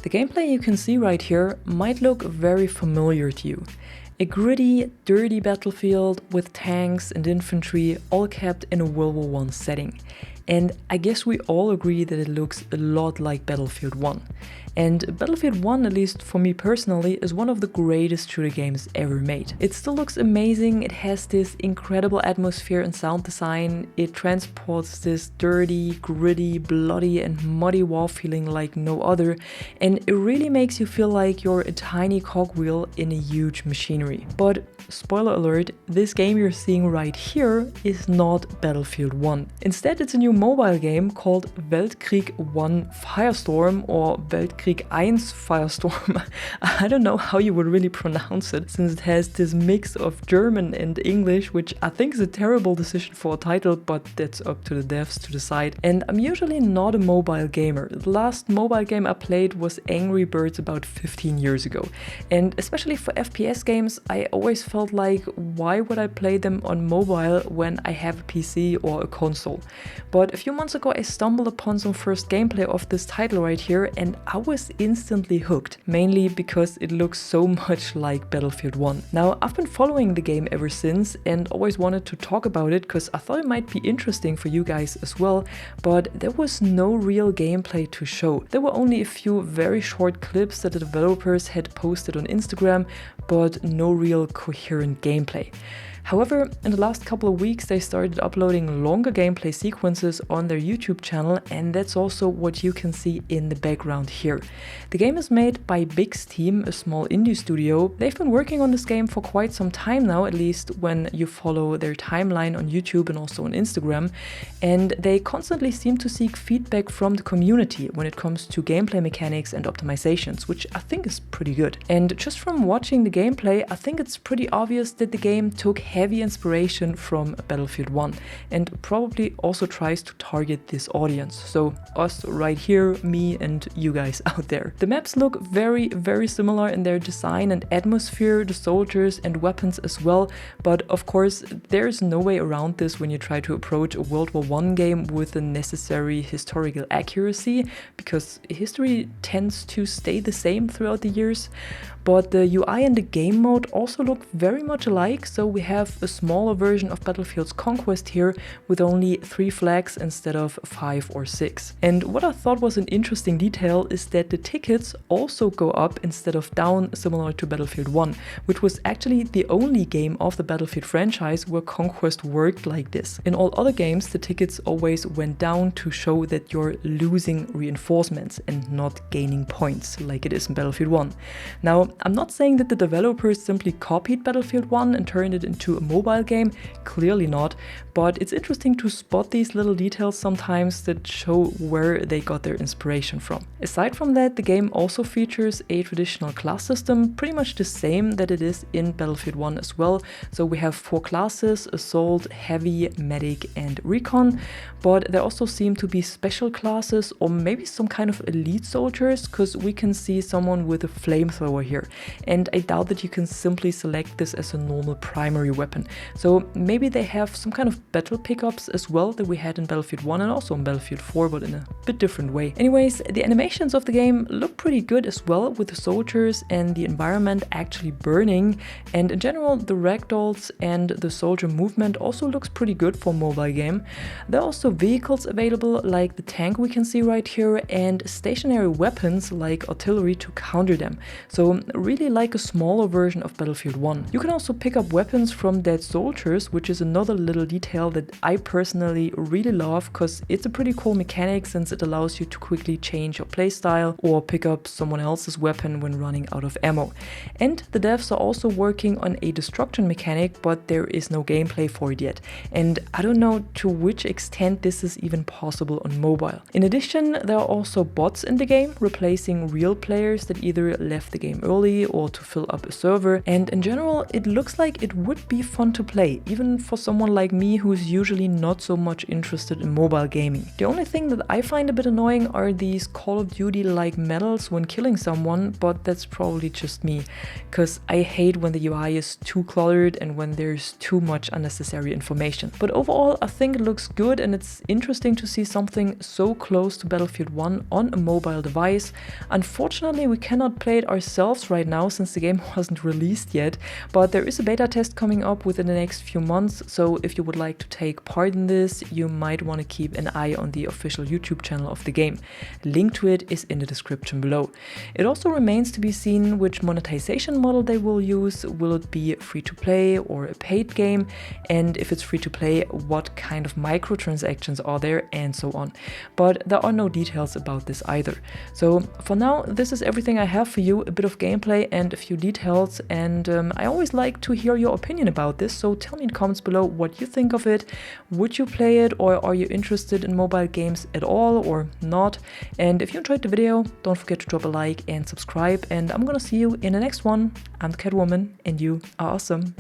The gameplay you can see right here might look very familiar to you. A gritty, dirty battlefield with tanks and infantry all kept in a World War I setting. And I guess we all agree that it looks a lot like Battlefield 1. And Battlefield 1, at least for me personally, is one of the greatest shooter games ever made. It still looks amazing, it has this incredible atmosphere and sound design, it transports this dirty, gritty, bloody and muddy war feeling like no other, and it really makes you feel like you're a tiny cogwheel in a huge machinery. But spoiler alert, this game you're seeing right here is not Battlefield 1. Instead, it's a new mobile game called Weltkrieg 1 Firestorm, or Weltkrieg 1 Firestorm. I don't know how you would really pronounce it, since it has this mix of German and English, which I think is a terrible decision for a title, but that's up to the devs to decide. And I'm usually not a mobile gamer. The last mobile game I played was Angry Birds about 15 years ago. And especially for FPS games, I always felt like, why would I play them on mobile when I have a PC or a console? But a few months ago I stumbled upon some first gameplay of this title right here, and I was instantly hooked, mainly because it looks so much like Battlefield 1. Now, I've been following the game ever since and always wanted to talk about it because I thought it might be interesting for you guys as well, but there was no real gameplay to show. There were only a few very short clips that the developers had posted on Instagram, but no real coherent gameplay. However, in the last couple of weeks they started uploading longer gameplay sequences on their YouTube channel, and that's also what you can see in the background here. The game is made by Bix Team, a small indie studio. They've been working on this game for quite some time now, at least when you follow their timeline on YouTube and also on Instagram, and they constantly seem to seek feedback from the community when it comes to gameplay mechanics and optimizations, which I think is pretty good. And just from watching the gameplay, I think it's pretty obvious that the game took heavy inspiration from Battlefield 1 and probably also tries to target this audience. So us right here, me and you guys out there. The maps look very, very similar in their design and atmosphere, the soldiers and weapons as well, but of course there's no way around this when you try to approach a World War I game with the necessary historical accuracy, because history tends to stay the same throughout the years. But the UI and the game mode also look very much alike, so we have a smaller version of Battlefield's Conquest here with only 3 flags instead of 5 or 6. And what I thought was an interesting detail is that the tickets also go up instead of down, similar to Battlefield 1, which was actually the only game of the Battlefield franchise where Conquest worked like this. In all other games, the tickets always went down to show that you're losing reinforcements and not gaining points, like it is in Battlefield 1. Now, I'm not saying that the developers simply copied Battlefield 1 and turned it into a mobile game, clearly not, but it's interesting to spot these little details sometimes that show where they got their inspiration from. Aside from that, the game also features a traditional class system, pretty much the same that it is in Battlefield 1 as well. So we have 4 classes: Assault, Heavy, Medic and Recon, but there also seem to be special classes or maybe some kind of elite soldiers, because we can see someone with a flamethrower here. And I doubt that you can simply select this as a normal primary weapon. So maybe they have some kind of battle pickups as well that we had in Battlefield 1 and also in Battlefield 4, but in a bit different way. Anyways, the animations of the game look pretty good as well, with the soldiers and the environment actually burning. And in general, the ragdolls and the soldier movement also looks pretty good for a mobile game. There are also vehicles available like the tank we can see right here, and stationary weapons like artillery to counter them. So really like a smaller version of Battlefield 1. You can also pick up weapons from dead soldiers, which is another little detail that I personally really love, because it's a pretty cool mechanic since it allows you to quickly change your playstyle or pick up someone else's weapon when running out of ammo. And the devs are also working on a destruction mechanic, but there is no gameplay for it yet. And I don't know to which extent this is even possible on mobile. In addition, there are also bots in the game, replacing real players that either left the game early or to fill up a server, and in general it looks like it would be be fun to play, even for someone like me who's usually not so much interested in mobile gaming. The only thing that I find a bit annoying are these Call of Duty-like medals when killing someone, but that's probably just me, because I hate when the UI is too cluttered and when there's too much unnecessary information. But overall, I think it looks good, and it's interesting to see something so close to Battlefield 1 on a mobile device. Unfortunately, we cannot play it ourselves right now since the game wasn't released yet, but there is a beta test coming up within the next few months, so if you would like to take part in this, you might want to keep an eye on the official YouTube channel of the game. Link to it is in the description below. It also remains to be seen which monetization model they will use. Will it be free to play or a paid game? And if it's free to play, what kind of microtransactions are there, and so on. But there are no details about this either. So for now, this is everything I have for you, a bit of gameplay and a few details, and I always like to hear your opinion about this, so tell me in the comments below what you think of it. Would you play it, or are you interested in mobile games at all or not? And if you enjoyed the video, don't forget to drop a like and subscribe, and I'm gonna see you in the next one. I'm Catwoman and you are awesome.